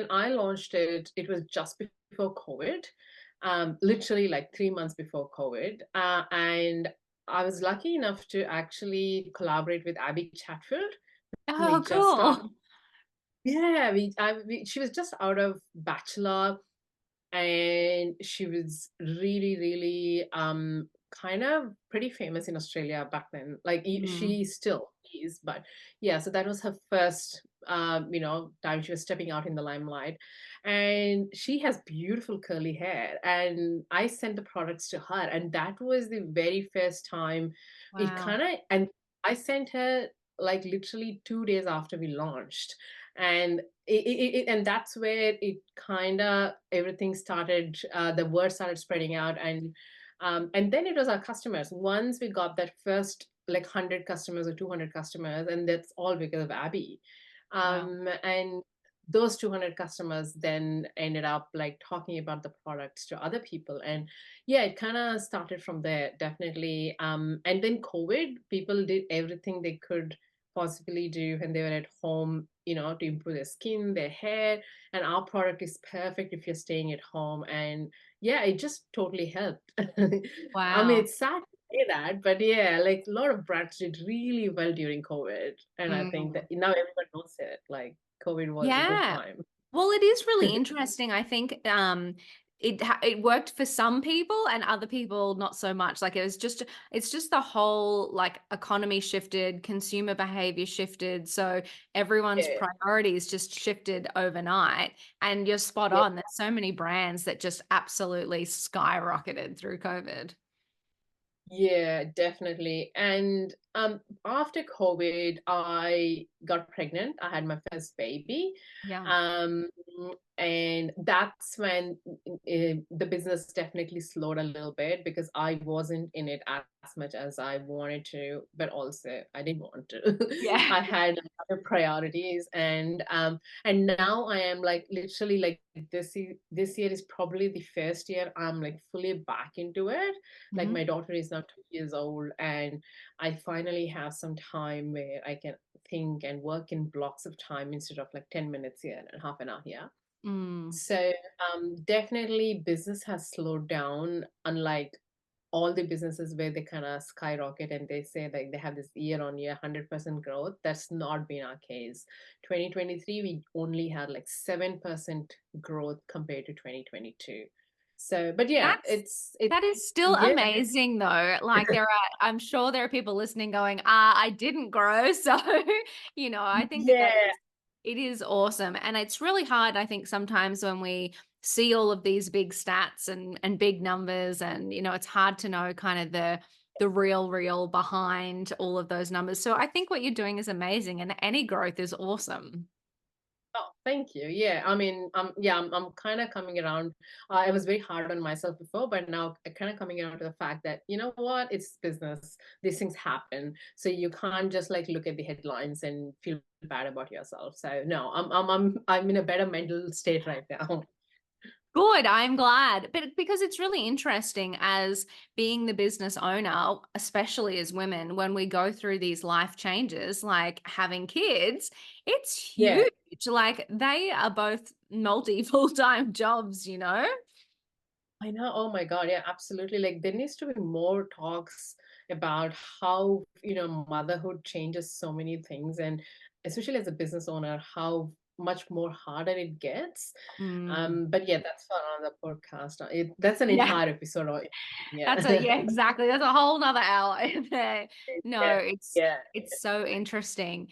when I launched it, it was just before COVID, literally like 3 months before COVID. And I was lucky enough to actually collaborate with Abby Chatfield. We Oh, just started. cool. Yeah, she was just out of Bachelor, and she was really, really kind of pretty famous in Australia back then. Like Mm. she still is, but yeah, so that was her first time she was stepping out in the limelight. And she has beautiful curly hair. And I sent the products to her, and that was the very first time it Wow. kind of and I sent her like literally 2 days after we launched. And and that's where it kind of everything started, the word started spreading out. And then it was our customers. Once we got that first like 100 customers or 200 customers, and that's all because of Abby. Wow. And those 200 customers then ended up like talking about the products to other people. And yeah, it kind of started from there, definitely. And then COVID, people did everything they could possibly do when they were at home, to improve their skin, their hair. And our product is perfect if you're staying at home. And yeah, it just totally helped. I mean, Wow. it's sad to say that, but yeah, like a lot of brands did really well during COVID. And I think that Mm. now everyone knows it. Like COVID was a good Yeah. time. Well, it is really interesting. I think it worked for some people and other people not so much. Like it's just the whole like economy shifted, consumer behavior shifted, so everyone's Yeah, priorities just shifted overnight. And you're spot yeah. on. There's so many brands that just absolutely skyrocketed through COVID. Yeah, definitely. And after COVID, I got pregnant. I had my first baby. Yeah. Um, and that's when the business definitely slowed a little bit because I wasn't in it as much as I wanted to, but also I didn't want to. Yeah. I had other priorities. And now I am like literally like this year is probably the first year I'm like fully back into it. Like Mhm. my daughter is now 2 years old, and I finally have some time where I can think and work in blocks of time instead of like 10 minutes here and half an hour here. Mm. So definitely business has slowed down, unlike all the businesses where they kind of skyrocket and they say like they have this year on year 100% growth. That's not been our case. 2023 we only had like 7% growth compared to 2022. So but yeah, That's it that is still yeah. amazing though. Like I'm sure there are people listening going, I didn't grow. So, I think that Yeah, it is awesome. And it's really hard, I think, sometimes when we see all of these big stats and big numbers and, it's hard to know kind of the real behind all of those numbers. So I think what you're doing is amazing and any growth is awesome. oh, thank you. Yeah, I mean, I'm kind of coming around. I was very hard on myself before, but now kind of coming around to the fact that you know what, it's business. These things happen, so you can't just like look at the headlines and feel bad about yourself. So no, I'm in a better mental state right now. Good, I'm glad. But because it's really interesting as being the business owner, especially as women, when we go through these life changes, like having kids, it's Yeah, huge. Like they are both multi full-time jobs. I know. Oh my God. Yeah, absolutely. Like there needs to be more talks about how, motherhood changes so many things, and especially as a business owner, how much more harder it gets. Mm. But yeah, that's for another podcast. That's an Yeah. entire episode. Yeah, Yeah. exactly. That's a whole nother hour in there. No, Yeah. it's Yeah. it's so interesting.